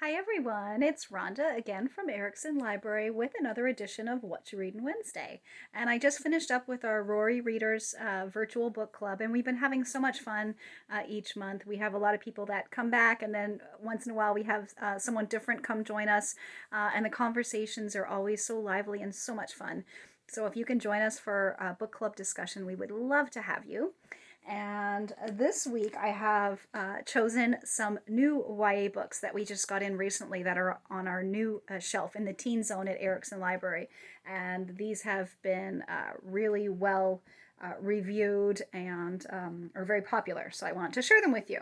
Hi everyone, it's Rhonda again from Ericson Library with another edition of Whatcha Readin' Wednesday. And I just finished up with our Rory Readers virtual book club, and we've been having so much fun each month. We have a lot of people that come back, and then once in a while we have someone different come join us, and the conversations are always so lively and so much fun. So if you can join us for a book club discussion, we would love to have you. And this week I have chosen some new YA books that we just got in recently that are on our new shelf in the teen zone at Ericson Library. And these have been really well reviewed and are very popular. So I want to share them with you.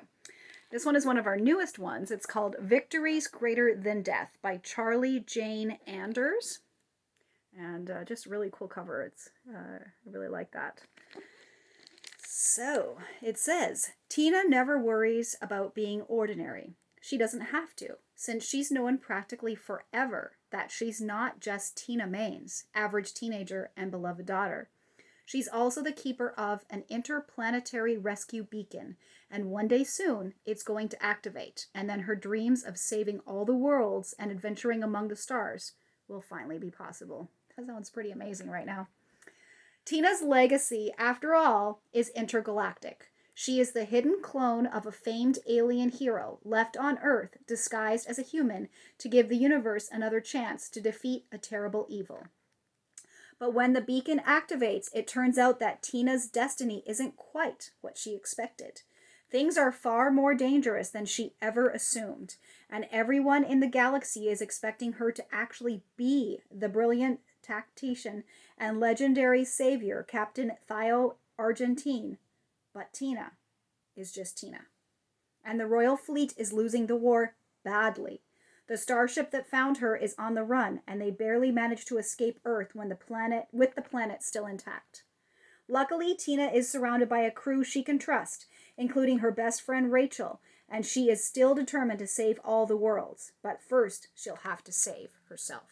This one is one of our newest ones. It's called Victories Greater Than Death by Charlie Jane Anders. And just a really cool cover. I really like that. So it says, Tina never worries about being ordinary. She doesn't have to, since she's known practically forever that she's not just Tina Mayne's average teenager and beloved daughter. She's also the keeper of an interplanetary rescue beacon, and one day soon it's going to activate, and then her dreams of saving all the worlds and adventuring among the stars will finally be possible. That sounds pretty amazing right now. Tina's legacy, after all, is intergalactic. She is the hidden clone of a famed alien hero left on Earth disguised as a human to give the universe another chance to defeat a terrible evil. But when the beacon activates, it turns out that Tina's destiny isn't quite what she expected. Things are far more dangerous than she ever assumed, and everyone in the galaxy is expecting her to actually be the brilliant tactician and legendary savior Captain Theo Argentine. But Tina is just Tina. And the Royal Fleet is losing the war badly. The starship that found her is on the run, and they barely managed to escape Earth with the planet still intact. Luckily, Tina is surrounded by a crew she can trust, including her best friend Rachel, and she is still determined to save all the worlds. But first, she'll have to save herself.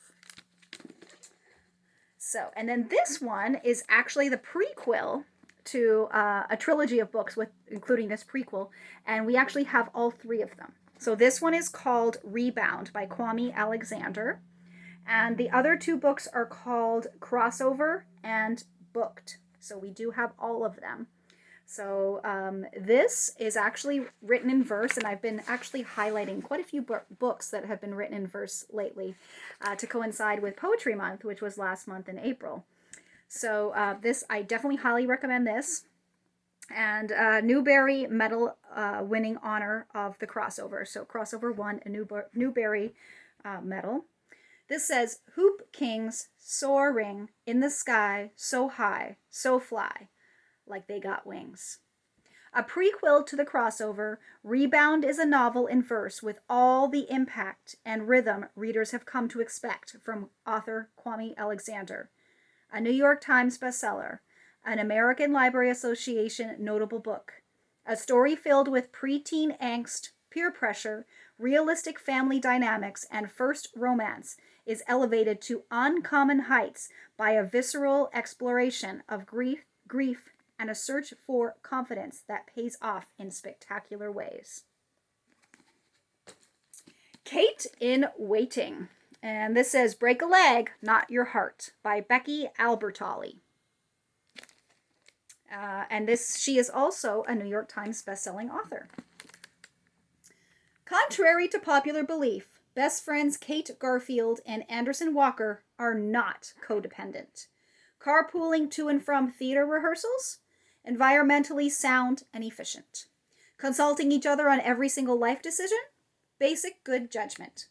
So, and then this one is actually the prequel to a trilogy of books, including this prequel, and we actually have all three of them. So this one is called Rebound by Kwame Alexander, and the other two books are called Crossover and Booked. So we do have all of them. So this is actually written in verse, and I've been actually highlighting quite a few books that have been written in verse lately to coincide with Poetry Month, which was last month in April. So I definitely highly recommend this. And Newbery Medal winning honor of the crossover. So crossover won a Newbery Medal. This says, Hoop kings soaring in the sky, so high, so fly, like they got wings. A prequel to the crossover, Rebound is a novel in verse with all the impact and rhythm readers have come to expect from author Kwame Alexander. A New York Times bestseller, an American Library Association notable book, a story filled with preteen angst, peer pressure, realistic family dynamics, and first romance is elevated to uncommon heights by a visceral exploration of grief, and a search for confidence that pays off in spectacular ways. Kate in Waiting. And this says, Break a Leg, Not Your Heart by Becky Albertalli. And she is also a New York Times bestselling author. Contrary to popular belief, best friends Kate Garfield and Anderson Walker are not codependent. Carpooling to and from theater rehearsals? Environmentally sound and efficient. Consulting each other on every single life decision? Basic good judgment.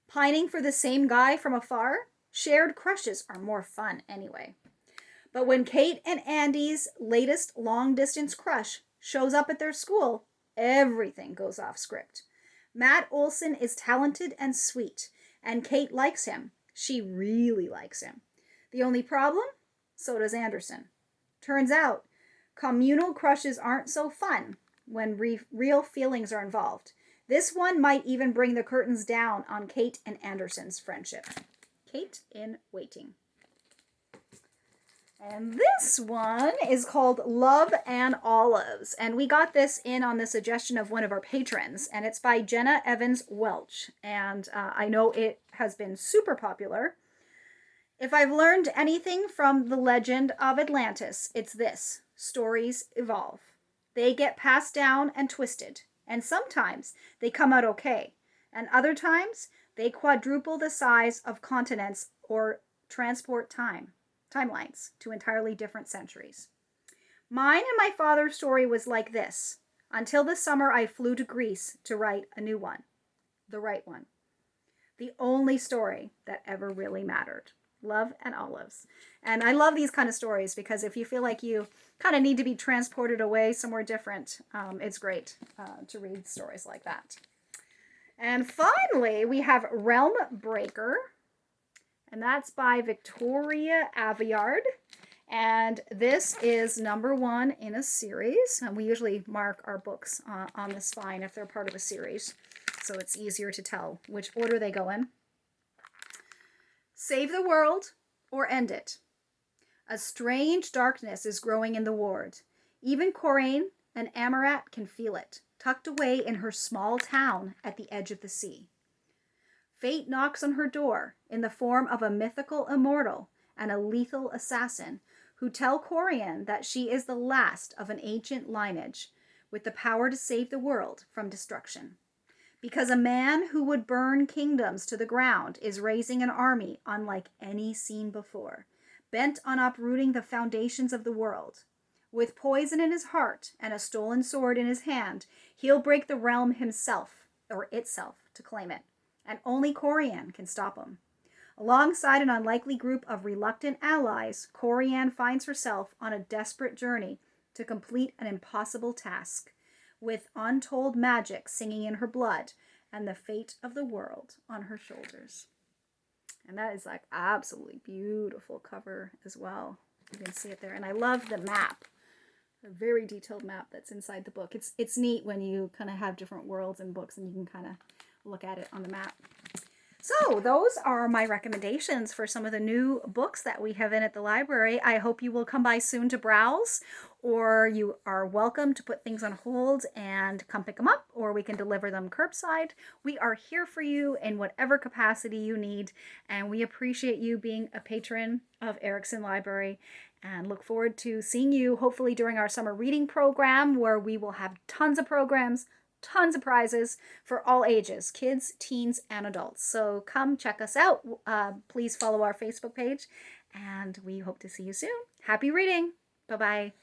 Pining for the same guy from afar? Shared crushes are more fun anyway. But when Kate and Andy's latest long-distance crush shows up at their school, everything goes off script. Matt Olson is talented and sweet, and Kate likes him. She really likes him. The only problem? So does Anderson. Turns out, communal crushes aren't so fun when real feelings are involved. This one might even bring the curtains down on Kate and Anderson's friendship. Kate in Waiting. And this one is called Love and Olives. And we got this in on the suggestion of one of our patrons. And it's by Jenna Evans Welch. And I know it has been super popular. If I've learned anything from the legend of Atlantis, it's this: stories evolve. They get passed down and twisted. And sometimes they come out okay. And other times they quadruple the size of continents or transport timelines to entirely different centuries. Mine and my father's story was like this until the summer I flew to Greece to write a new one, the right one. The only story that ever really mattered. Love and Olives. And I love these kind of stories because if you feel like you kind of need to be transported away somewhere different, it's great to read stories like that. And finally, we have Realm Breaker, and that's by Victoria Aveyard. And this is number 1 in a series. And we usually mark our books on the spine if they're part of a series, so it's easier to tell which order they go in. Save the world or end it. A strange darkness is growing in the ward. Even Coraine and Amarat can feel it, tucked away in her small town at the edge of the sea. Fate knocks on her door in the form of a mythical immortal and a lethal assassin who tell Corian that she is the last of an ancient lineage with the power to save the world from destruction. Because a man who would burn kingdoms to the ground is raising an army unlike any seen before, bent on uprooting the foundations of the world. With poison in his heart and a stolen sword in his hand, he'll break the realm himself, or itself, to claim it. And only Corian can stop him. Alongside an unlikely group of reluctant allies, Corian finds herself on a desperate journey to complete an impossible task, with untold magic singing in her blood and the fate of the world on her shoulders. And that is like absolutely beautiful cover as well. You can see it there. And I love the map, a very detailed map that's inside the book. It's neat when you kind of have different worlds in books and you can kind of look at it on the map. So those are my recommendations for some of the new books that we have in at the library. I hope you will come by soon to browse, or you are welcome to put things on hold and come pick them up, or we can deliver them curbside. We are here for you in whatever capacity you need, and we appreciate you being a patron of Ericson Library, and look forward to seeing you hopefully during our summer reading program, where we will have tons of programs, tons of prizes for all ages, kids, teens, and adults. So come check us out. Please follow our Facebook page, and we hope to see you soon. Happy reading. Bye-bye.